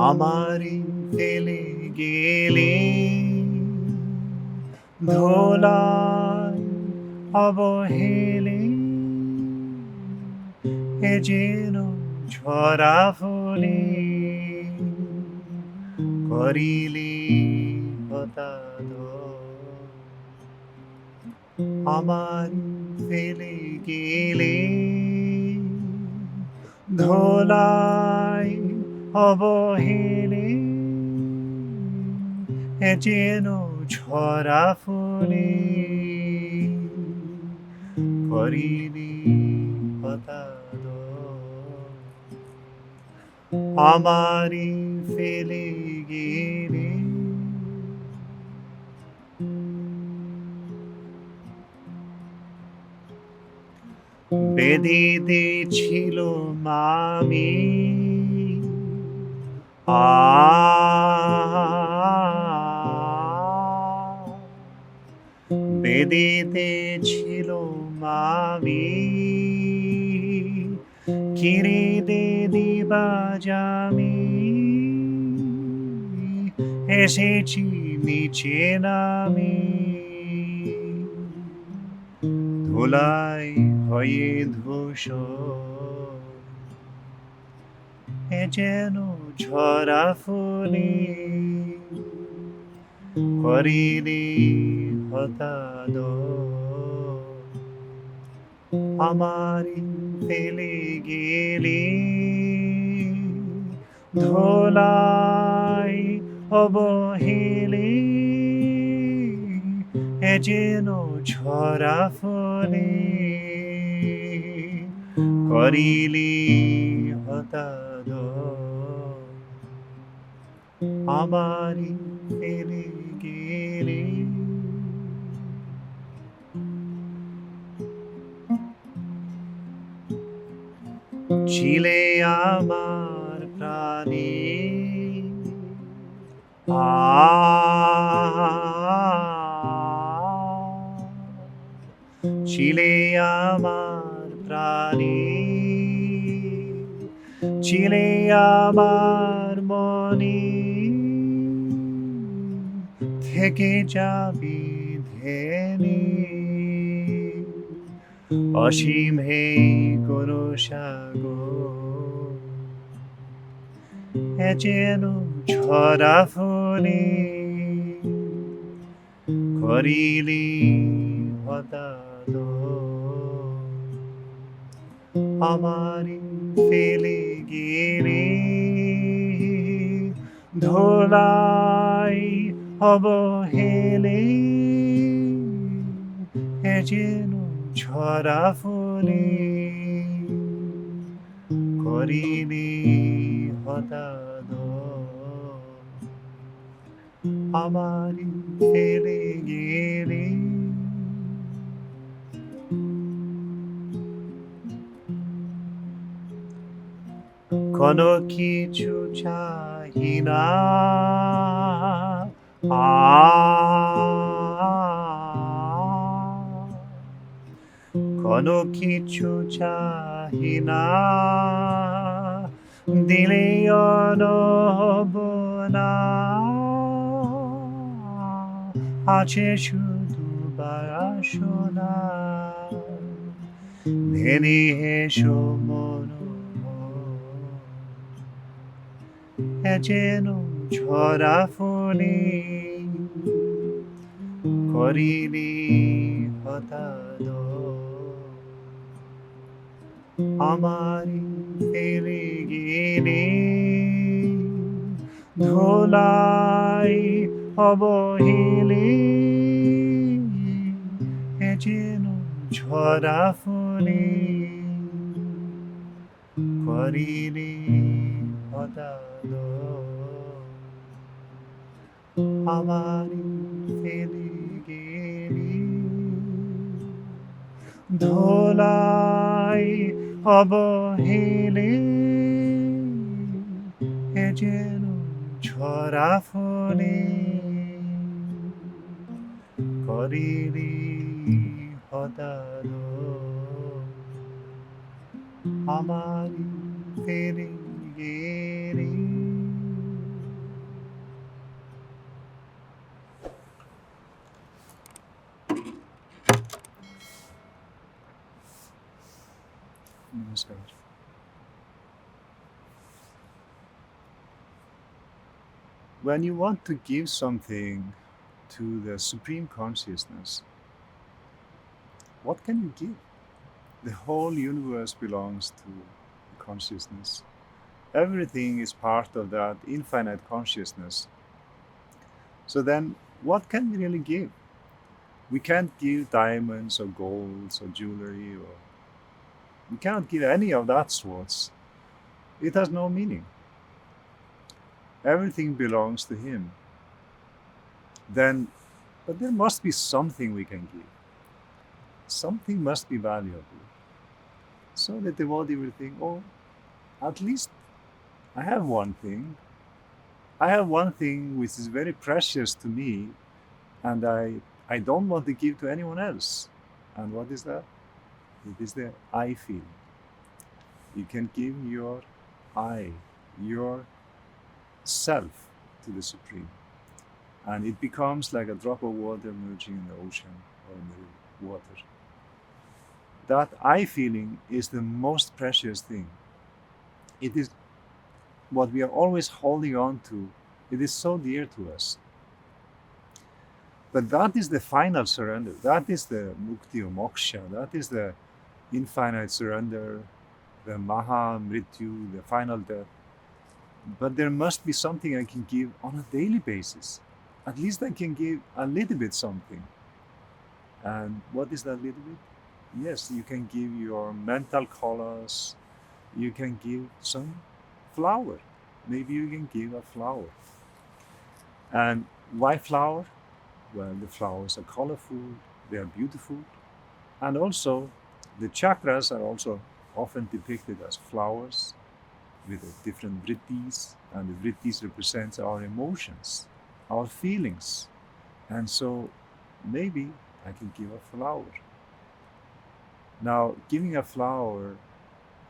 আমারে ফেলে গেলে ধোলায় অবহেলে, এ যেন ঝরা ফুলে করিলে হতাদ। আমার ফেলে গেলে ধোলায় অবহেলে, এ যেন ঝরা ফুলে করিলি হতাদ। আমারি ফেলে গেলে বেদিতে ছিল মামি, বেদিতে ছিল মামি, কিরিদে দিবাজামি, এসেছি নিচে নামি, ধুলাই হয়ে ধূসর, এ যেন ঝরা ফুলে করিলি হতাদ। আমারি ফেলে গেলি ধোলাই অবহেলে, এ যেন ঝরা ফুলে করিলি হতাদ। আমারি ফেলে গেলি ছিলে আমার প্রাণে, ছিলে আমার প্রাণে, ছিলে আমার মনে, থেকে যাবি ধ্যানে, অসীম হে কোনো সাগর, এ যেন ঝরা ফুলে করিলি হতাদ। আমারি ফেলে গেলে ধোলাই অবহেলে, এ যেন ঝরা ফুলে করিলি হতাদ। আমারি ফেলে গেলে কোনো কিছু চাহি না, কোনো কিছু চাহি না, দিলে অনব না, আছে শুধু বাসনা, ধেনি হেসো মন, এ যেন ঝরা ফুলে করিলি হতাদ। আমারি ফেলে গেলে ধোলাই অবহেলে, এ যেন ঝরা ফুলে করিলি হতাদ। আমারি ফেলে গেলি ধোলাই অবহেলে, এ যেন ঝরা ফুলে করিলি হতাদ। amari fele gele. Namaskar. When you want to give something to the Supreme Consciousness, what can you give? The whole universe belongs to consciousness. Everything is part of that infinite consciousness. So then, what can we really give? We can't give diamonds or golds or jewelry, or we cannot give any of that sorts. It has no meaning. Everything belongs to Him. Then, but there must be something we can give. Something must be valuable. So the devotee will think, oh, at least I have one thing. I have one thing which is very precious to me, and I don't want to give to anyone else. And what is that? It is the I feeling. You can give your I, your self to the Supreme. And it becomes like a drop of water merging in the ocean or in the water. That I feeling is the most precious thing. It is what we are always holding on to. It is so dear to us. But that is the final surrender. That is the mukti or moksha. That is the infinite surrender, the maha mrityu, the final death. But there must be something I can give on a daily basis. At least I can give a little bit something. And what is that little bit? Yes, you can give your mental colors. You can give some flower. Maybe you can give a flower. And why flower? Well, the flowers are colorful, they are beautiful. And also, the chakras are also often depicted as flowers with different vrittis. And the vrittis represents our emotions, our feelings. And so, maybe I can give a flower. Now, giving a flower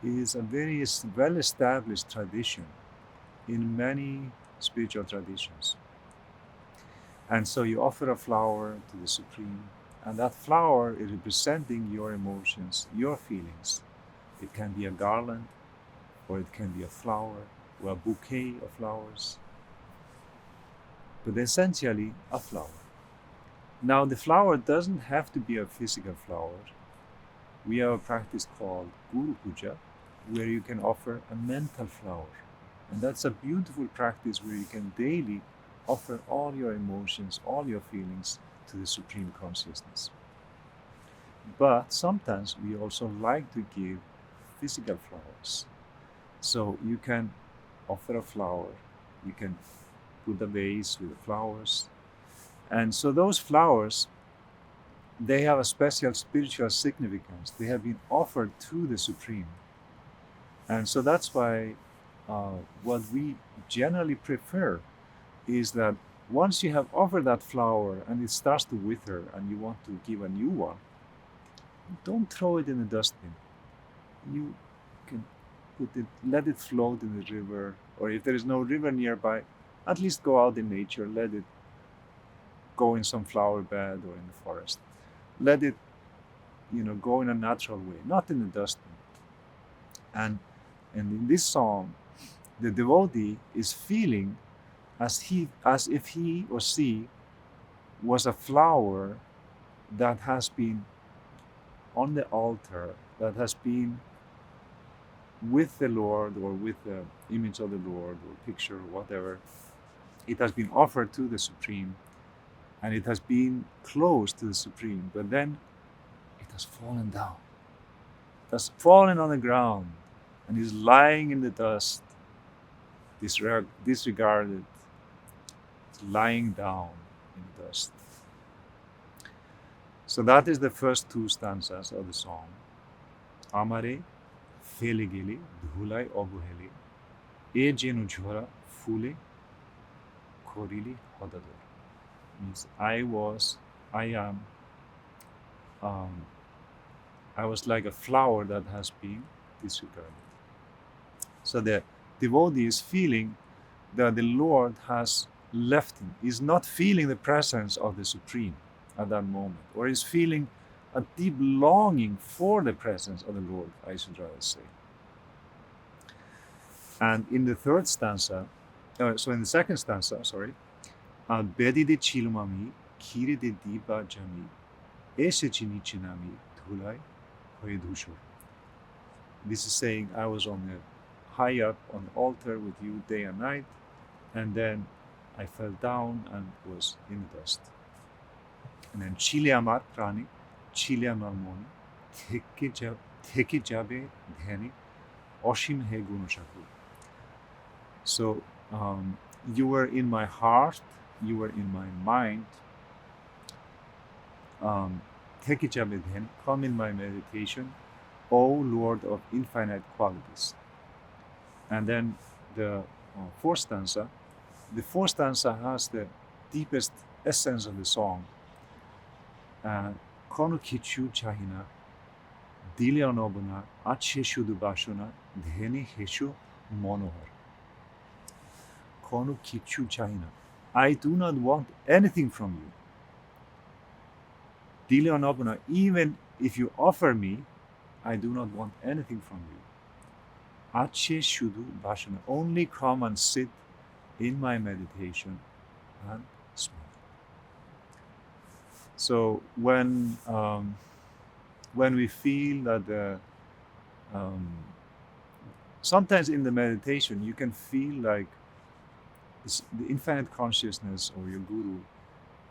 is a very well-established tradition in many spiritual traditions. And so you offer a flower to the Supreme, and that flower is representing your emotions, your feelings. It can be a garland, or it can be a flower, or a bouquet of flowers, but essentially a flower. Now, the flower doesn't have to be a physical flower. We have a practice called Guru Puja, where you can offer a mental flower. And that's a beautiful practice where you can daily offer all your emotions, all your feelings to the Supreme Consciousness. But sometimes we also like to give physical flowers. So you can offer a flower, you can put a vase with the flowers. And so those flowers, they have a special spiritual significance. They have been offered to the Supreme. And so that's why what we generally prefer is that once you have offered that flower and it starts to wither and you want to give a new one, don't throw it in the dustbin. You can put it, let it float in the river, or if there is no river nearby, at least go out in nature, let it go in some flower bed or in the forest. Let it, go in a natural way, not in the dustbin. And in this song, the devotee is feeling as if he or she was a flower that has been on the altar, that has been with the Lord or with the image of the Lord or picture or whatever. It has been offered to the Supreme and it has been close to the Supreme, but then it has fallen down. It has fallen on the ground and is lying in the dust, disregarded, lying down in the dust. So that is the first two stanzas of the song. Amare fele gele, dhulai obuhele, e jenu jhora fule, korili hodador. Means I was like a flower that has been disregarded. So the devotee is feeling that the Lord has left him, is not feeling the presence of the Supreme at that moment, or is feeling a deep longing for the presence of the Lord, I should rather say. And in the third stanza, in the second stanza, sorry, Bedi de chilumami, kiri de diba jami, ese chinichinami, tulai, hoedhushur. This is saying, I was on the high up on the altar with you day and night, and then I fell down and was in the dust. And then chile amar prani, chile amar moni, theke jabe dhani, oshim he gunoshakur. So you were in my heart, you were in my mind. Theke jabe dhani, come in my meditation, O Lord of infinite qualities. And then the fourth stanza. The fourth stanza has the deepest essence of the song. Kono kichu chahina, dilya nobana, acheshu dubashona, dheni heshu monohar. Kono kichu chahina. I do not want anything from you. Dilya nobana, even if you offer me, I do not want anything from you. Acheshu dubashona, only come and sit in my meditation and smile. So when we feel that sometimes in the meditation you can feel like the infinite consciousness or your guru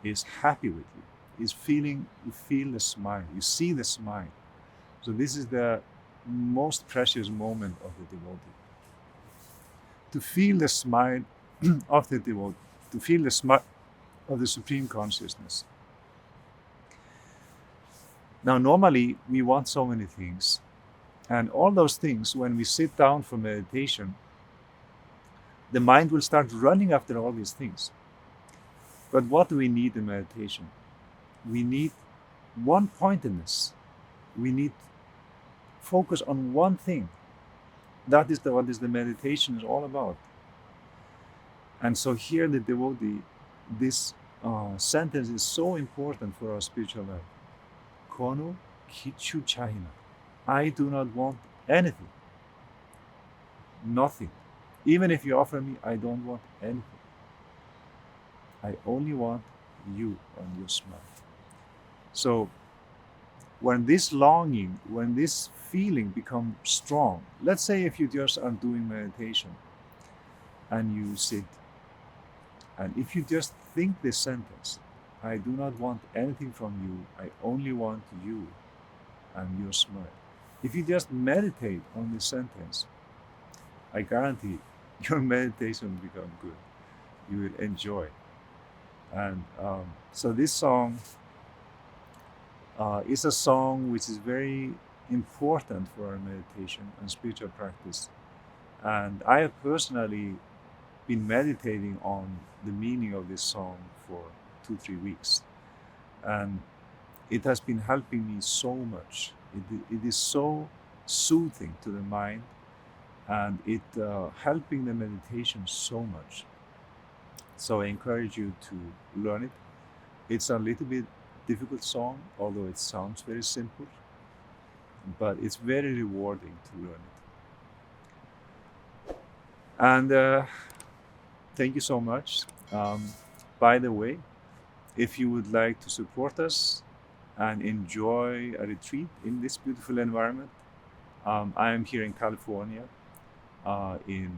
is happy with you, you feel the smile, you see the smile. So this is the most precious moment of the devotee. To feel the smile of the devotee, to feel the smile of the Supreme Consciousness. Now, normally we want so many things, and all those things, when we sit down for meditation, the mind will start running after all these things. But what do we need in meditation? We need one-pointedness. We need focus on one thing. That is what the meditation is all about. And so here the devotee, this sentence is so important for our spiritual life. Kono kichu chahina. I do not want anything. Nothing. Even if you offer me, I don't want anything. I only want you and your smile. So when this longing, when this feeling becomes strong, let's say if you just are doing meditation and you sit, and if you just think this sentence, I do not want anything from you, I only want you and your smile. If you just meditate on this sentence, I guarantee your meditation will become good. You will enjoy. And so this song is a song which is very important for our meditation and spiritual practice. And I have personally been meditating on the meaning of this song for 2-3 weeks, and it has been helping me so much. It is so soothing to the mind, and it helping the meditation so much. So I encourage you to learn it. It's a little bit difficult song, although it sounds very simple, but it's very rewarding to learn it. And thank you so much. By the way, if you would like to support us and enjoy a retreat in this beautiful environment, I am here in California, in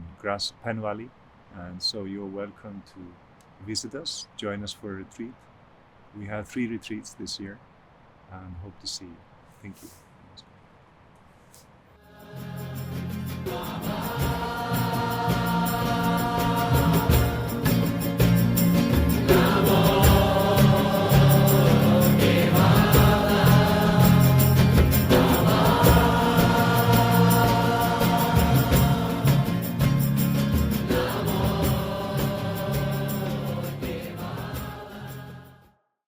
Penn Valley, and so you're welcome to visit us, join us for a retreat. We have 3 retreats this year, and hope to see you. Thank you.